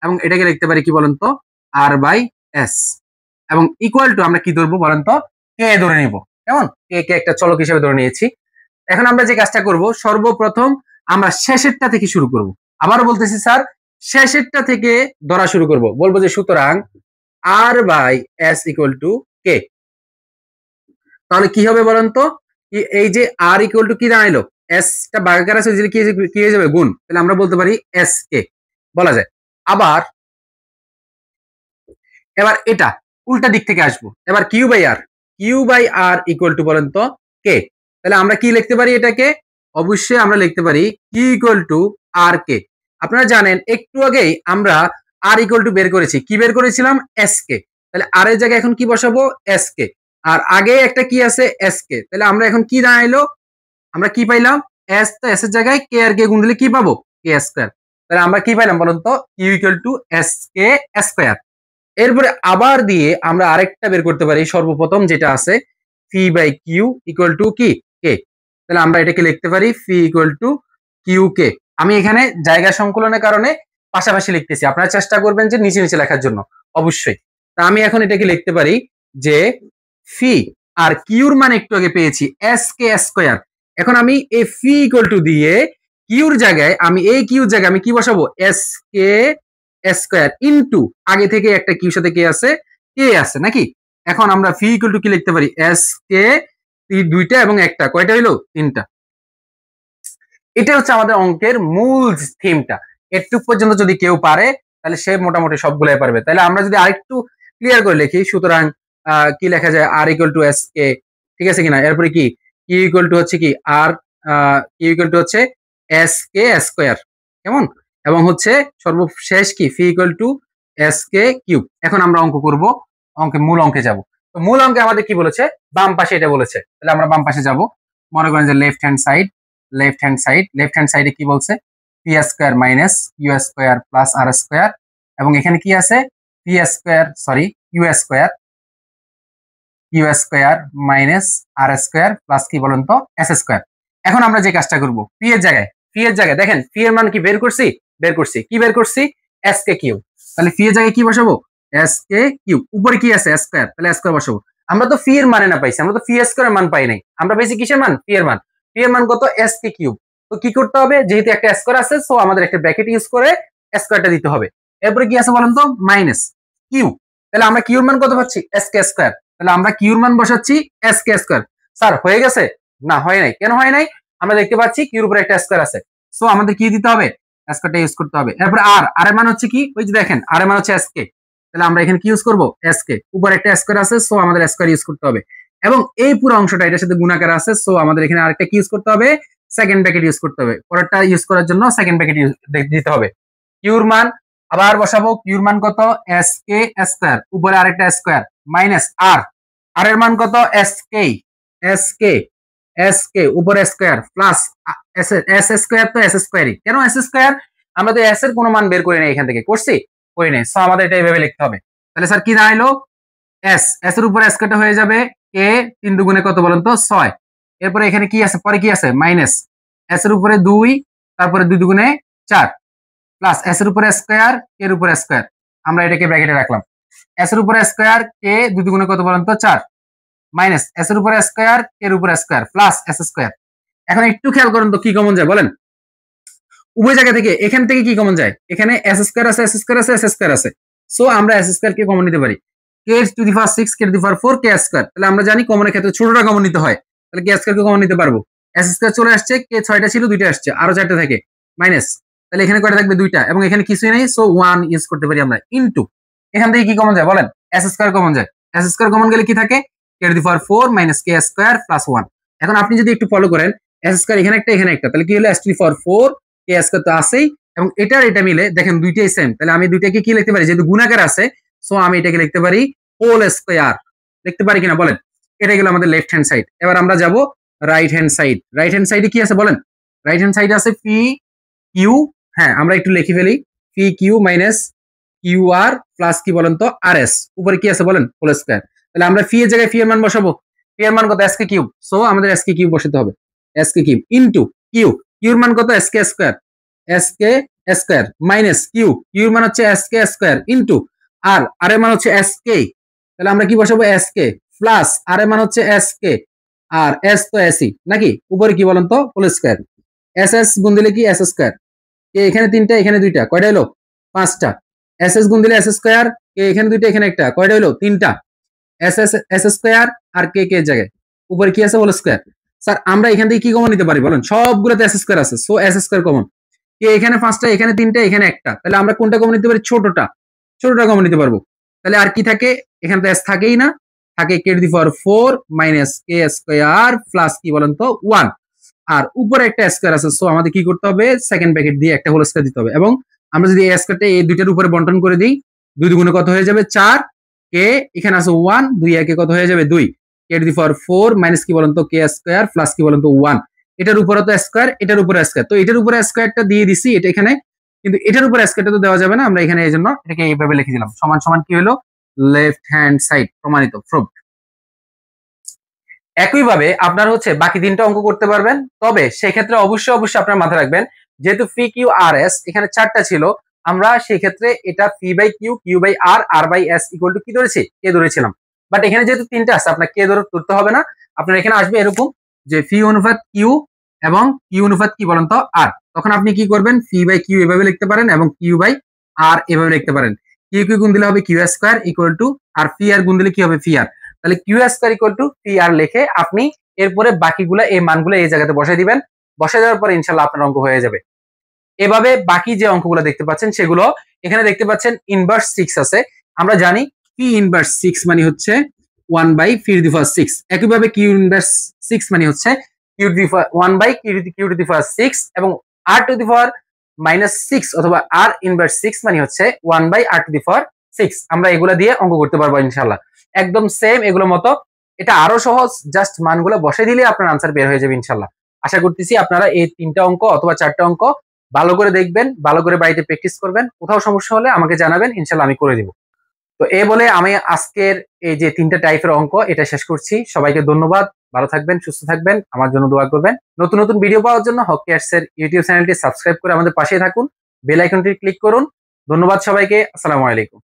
এবং এটাকে লিখতে পারি কি বলেন তো, আর বাই এস, এবং ইকুয়াল টু আমরা কি ধরবো বলেন তো, কে ধরে নিব। কেমন, কে একটা চলক হিসেবে ধরে নিয়েছি। এখন আমরা যে কাজটা করব, সর্বপ্রথম আমরা শেষেরটা থেকে শুরু করব। আবারও বলতেছি স্যার, শেষেরটা থেকে ধরা শুরু করব। বলবো যে সুতরাং আর বাই এস ইকুয়াল টু কে। তাহলে কি হবে বলেন তো, এই যে আর ইকুয়াল টু কি দাঁড়াইলো, এস টা ভাগাকার আছে, কি হয়ে যাবে, গুণ। তাহলে আমরা বলতে পারি এস কে বলা যায়। আবার এবার এটা উল্টা দিক থেকে আসবো, এবার q by r equal to বলেন তো কে। তাহলে আমরা কি লিখতে পারি এটাকে, অবশ্যই আমরা লিখতে পারি কি ইকুয়াল টু আর কে। আপনারা জানেন একটু আগেই আমরা আর ইকুয়াল টু বের করেছি, কি বের করেছিলাম, এস কে। তাহলে আর এর জায়গায় এখন কি বসাবো, এস কে, আর আগে একটা কি আছে, এস কে। তাহলে আমরা এখন কি দাঁড়াইলো, আমরা কি পাইলাম, এস, তো এস এর জায়গায় কে আর কে গুণ দিলে কি পাবো, কে স্কয়ার। তাহলে আমরা কি পাইলাম বলুন তো, u equal to s k square. এরপরে আবার দিয়ে আমরা আরেকটা বের করতে পারি, সর্বপ্রথম যেটা আছে p by q equal to কি, কে। তাহলে আমরা এটাকে লিখতে পারি p equal to q k. আমি এখানে জায়গা সংকলনের কারণে পাশাপাশি লিখতেছি, আপনারা চেষ্টা করবেন যে নিচে নিচে লেখার জন্য অবশ্যই। তা আমি এখন এটাকে লিখতে পারি যে ফি আর কিউর মান একটু আগে পেয়েছি এস কে স্কয়ার। এখন আমি এই ফি ইকুয়াল টু দিয়ে কিউর জায়গায়, আমি এই কিউর জায়গায় আমি কি বসাবো, এস কে স্কয়ার ইনটু আগে থেকে একটা কিউর সাথে কে আছে, কে আছে নাকি। এখন আমরা ফি ইকুয়াল টু কি লিখতে পারি, এস কে, দুইটা এবং একটা, কয়টা হইলো, তিনটা। এটা হচ্ছে আমাদের অঙ্কের মূল থিমটা। এটুক পর্যন্ত যদি কেউ পারে তাহলে সে মোটামুটি সবগুলাই পারবে। তাহলে আমরা যদি আরেকটু ক্লিয়ার করে লিখি, সুতরাং কি লেখা যায়, আর ইকুয়াল টু এস কে, ঠিক আছে কিনা। এরপরে কি কিউ ইকুয়াল টু হচ্ছে কি আর, কিউ ইকুয়াল টু হচ্ছে এস কে স্কয়ার, কেমন, এবং হচ্ছে সর্বশেষ কি phi equal to s k cube. এখন আমরা অঙ্ক করব, মূল অঙ্কে যাব। তো মূল অঙ্কে আমাদের কি বলেছে, বাম পাশে এটা বলেছে, তাহলে আমরা বাম পাশে যাব। মনে করেন যে লেফট হ্যান্ড সাইডে কি বলছে, p square minus u square plus r square, এবং এখানে কি আছে, p square sorry u square minus r square plus কি বলেন তো, এস স্কয়ার। এখন আমরা যে কাজটা করব, পি এর জায়গায় দেখেন পি এর মান কি বের করছি, কি বের করছি, এস কে কিউ। তাহলে পি এর জায়গায় কি বসাবো, এস কে কিউ, উপরে কি আছে স্কয়ার, তাহলে স্কয়ার বসাবো। আমরা তো পি এর মানে না পাইছি, আমরা তো পি স্কয়ারের মান পাই নাই, আমরা পাইছি কিসের মান, পি এর মান। পি এর মান কত, এস কে কিউব। তো কি করতে হবে, যেহেতু একটা স্কয়ার আছে সো আমাদের একটা ব্র্যাকেট ইউজ করে স্কয়ারটা দিতে হবে। এরপরে কি আছে বলেন তো, মাইনাস কিউ। তাহলে আমরা কিউর মান কত পাচ্ছি, এস কে স্কয়ার। তাহলে আমরা কিউর মান বসাচ্ছি এস কে স্কয়ার। স্যার হয়ে গেছে, না হয় নাই, কেন হয় নাই, আমরা দেখতে পাচ্ছি কিউর উপরে একটা স্কয়ার আছে, সো আমাদের কি দিতে হবে, স্কয়ারটা ইউজ করতে হবে। এরপর আর এর মান হচ্ছে কি, ওই যে দেখেন আর এর মান হচ্ছে এস কে, তাহলে আমরা এখানে কি ইউজ করব, এস কে, উপরে একটা স্কয়ার আছে সো আমাদের স্কয়ার ইউজ করতে হবে। এবং এই পুরো অংশটা এটার সাথে গুণাকার আছে, সো আমাদের এখানে আরেকটা কি ইউজ করতে হবে, সেকেন্ড ব্র্যাকেট ইউজ করতে হবে। পরেরটা ইউজ করার জন্য সেকেন্ড ব্র্যাকেট দিতে হবে। কিউর মান আবার বসাবো, কিউর মান কত, এস কে স্কয়ার, উপরে আরেকটা স্কয়ার, মাইনাস আর, আর এর মান কত, এস কে, এস কে, এস কে উপরে স্কয়ার, প্লাস এস স্কয়ার, তো এস স্কয়ারই, কেন এস স্কয়ার, আমরা তো এস এর কোনো মান বের করি না এখান থেকে, করছি, করি নাই, সো আমাদের এটা এইভাবে লিখতে হবে। তাহলে স্যার কি দাঁড়াইলো, এস, এস এর উপরে স্কয়ারটা হয়ে যাবে কে, 3 দুগুণে কত বলেন তো 6, এরপরে এখানে কি আছে, পরে কি আছে, মাইনাস এস এর উপরে 2, তারপরে 2 দুগুণে 4, প্লাস এস এর উপরে স্কয়ার, কে এর উপরে স্কয়ার, আমরা এটাকে ব্র্যাকেটে রাখলাম, এস এর উপরে স্কয়ার, কে 2 দুগুণে কত বলেন তো 4, মাইনাস এস এর উপরে স্কয়ার, কে এর উপরে স্কয়ার, প্লাস এস স্কয়ার। এখন একটু খেয়াল করেন তো কি কমন যায় বলেন, উভয় জায়গা থেকে, এখান থেকে কি কমন যায়, এখানে এস স্কয়ার আছে, এস স্কয়ার আছে, এস স্কয়ার আছে, সো আমরা এস স্কয়ার কে কমন নিতে পারি, k to the power 6, k to the power 4, k square, তাহলে আমরা জানি কমনের ক্ষেত্রে ছোটটা কমন নিতে হয়, তাহলে কে স্কয়ার কে কমন নিতে পারবো, এস স্কয়ার চলে আসছে, কে 6টা ছিল 2টা আসছে, আরো 4টা থাকে, মাইনাস, তাহলে এখানে কয়টা থাকবে 2টা, এবং এখানে কিছুই নেই, সো 1 ইউজ করতে পারি আমরা, ইনটু, এখান থেকে কি কমন যায় বলেন, এস স্কয়ার কমন যায়, এস স্কয়ার কমন গেলে কি থাকে, k to the power 4 minus k square plus 1। এখন আপনি যদি একটু ফলো করেন, এস স্কয়ার এখানে একটা এখানে একটা, তাহলে কি হলো, S two the power 4, k square তো আছেই, এবং এটার এটা মিলে দেখেন দুইটাই সেম, তাহলে আমি দুইটাকে কি লিখতে পারি, যেহেতু গুণাকার আছে, সো আমি এটাকে লিখতে পারি হোল স্কয়ার, লিখতে পারি কিনা বলেন, এটা গেল আমাদের লেফট হ্যান্ড সাইড। এবার আমরা যাব right hand side, right hand সাইডে কি আছে বলেন, রাইট হ্যান্ড সাইডে আছে পি কিউ, হ্যাঁ আমরা একটু লিখে ফেলি, P Q minus Q R plus কি বলেন তো আর এস, উপরে কি আছে বলেন, হোল স্কয়ার, তাহলে আমরা ফি এর জায়গায় ফি এর মান বসাবো, ফি এর মান কত, এস কে কিউব, সো আমাদের এস কে কিউব বসাতে হবে, s k cube into q, কিউর মান কত, s k square, s k square minus q, কিউর মান হচ্ছে s k square into r, r এর মান হচ্ছে এস কে, তাহলে আমরা কি বসাবো, এস কে প্লাস আর এর মান হচ্ছে এস কে, আর এস তো এসই নাকি, উপরে কি বলেন তো, হোল স্কয়ার, এস এস গুণ দিলে কি এস স্কয়ার, কে এখানে 3টা এখানে 2টা, কয়টা হলো 5টা, এস এস গুণ দিলে এস স্কয়ার, কে এখানে 2টা এখানে একটা, কয়টা হলো 3টা, এস এস এস স্কয়ার, আর কে কে জায়গায় উপরে কি আছে, হোল স্কয়ার। স্যার আমরা এখান থেকে কি কমন নিতে পারি বলেন, সবগুলোতে এস স্কয়ার আছে, সো এস স্কয়ার কমন, কে এখানে 5টা এখানে 3টা এখানে একটা, তাহলে আমরা কোনটা কমন নিতে পারি, ছোটটা, ছোটটা কমন নিতে পারবো, তাহলে আর কি থাকে, এখানে তো এস থাকেই না, থাকে k to the power 4 minus k square plus কি বলেন তো 1, আর উপরে একটা স্কয়ার আছে, সো আমাদের কি করতে হবে, সেকেন্ড ব্র্যাকেট দিয়ে একটা হোল স্কয়ার দিতে হবে, এবং আমরা যদি এই স্কয়ারটা এই দুইটার উপরে বন্টন করে দিই, 2 দুগুণে কত হয়ে যাবে 4, কে এখানে আছে 1, 2 একে কত হয়ে যাবে 2, কে টু দি পাওয়ার 4 মাইনাস কি বলেন তো কে স্কয়ার প্লাস কি বলেন তো 1, এটার উপরে তো স্কয়ার, এটার উপরে স্কয়ার, তো এটার উপরে স্কয়ারটা দিয়ে দিছি এটা এখানে, কিন্তু এটার উপরে স্কয়ারটা তো দেওয়া যাবে না, আমরা এখানে এইজন্য এটাকে এইভাবে লিখে দিলাম, সমান সমান কি হলো, লেফট হ্যান্ড সাইড, প্রমাণিত, প্রুভড। একইভাবে আপনার হচ্ছে বাকি 3টা অঙ্ক করতে পারবেন, তবে সেক্ষেত্রে অবশ্যই অবশ্যই আপনার মাথায় রাখবেন, যেহেতু পি কিউ আর এস এখানে 4টা ছিল, আমরা সেই ক্ষেত্রে এটা p by q, q by r, r by s equal to কি ধরেছি, কে ধরেছিলাম, বাট এখানে যেহেতু 3টা আছে আপনার কে ধরতে হবে না, আপনার এখানে আসবে এরকম যে পি অনুপাত কিউ এবং কিউ অনুপাত কি বলেন তো আর, তখন আপনি কি করবেন, পি বাই কিউ এভাবে লিখতে পারেন এবং কিউ বাই আর এভাবে লিখতে পারেন, কিউ কিউ গুণ দিলে হবে কিউ স্কয়ার ইকুয়াল টু, আর পি আর গুণ দিলে কি হবে পি আর, তাহলে q square equal to p r লিখে আপনি এরপরে বাকিগুলো এই মানগুলো এই জায়গাতে বসাই দিবেন, বসাই দেওয়ার পরে ইনশাআল্লাহ আপনার অঙ্ক হয়ে যাবে। এভাবে বাকি যে অঙ্কগুলো দেখতে পাচ্ছেন সেগুলো, এখানে দেখতে পাচ্ছেন ইনভার্স 6 আছে, আমরা জানি পি ইনভার্স 6 মানে হচ্ছে 1 by p to the power 6, একইভাবে কিউ ইনভার্স 6 মানে হচ্ছে q to the power 1 by q to the power 6, এবং আর টু দি পাওয়ার মাইনাস 6 অথবা আর ইনভার্স 6 মানে হচ্ছে 1 by R two the power 6, আমরা এগুলা দিয়ে অঙ্ক করতে পারবো ইনশাআল্লাহ, একদম সেম এগুলোর মতো, এটা আরো সহজ, জাস্ট মানগুলো বসাই দিলে আপনার আনসার বের হয়ে যাবে ইনশাআল্লাহ। আশা করতেছি আপনারা এই 3টা অঙ্ক অথবা 4টা অঙ্ক ভালো করে দেখবেন, ভালো করে বাড়িতে প্র্যাকটিস করবেন, কোথাও সমস্যা হলে আমাকে জানাবেন, ইনশাআল্লাহ আমি করে দিব। তো এই বলে আমি আজকের এই যে 3টা টাইপের অঙ্ক এটা শেষ করছি, সবাইকে ধন্যবাদ, ভালো থাকবেন, সুস্থ থাকবেন, আমার জন্য দোয়া করবেন, নতুন নতুন ভিডিও পাওয়ার জন্য হকি আর্টস এর ইউটিউব চ্যানেলটি সাবস্ক্রাইব করে আমাদের পাশে থাকুন, বেল আইকনটি ক্লিক করুন। ধন্যবাদ সবাইকে, আসসালামু আলাইকুম।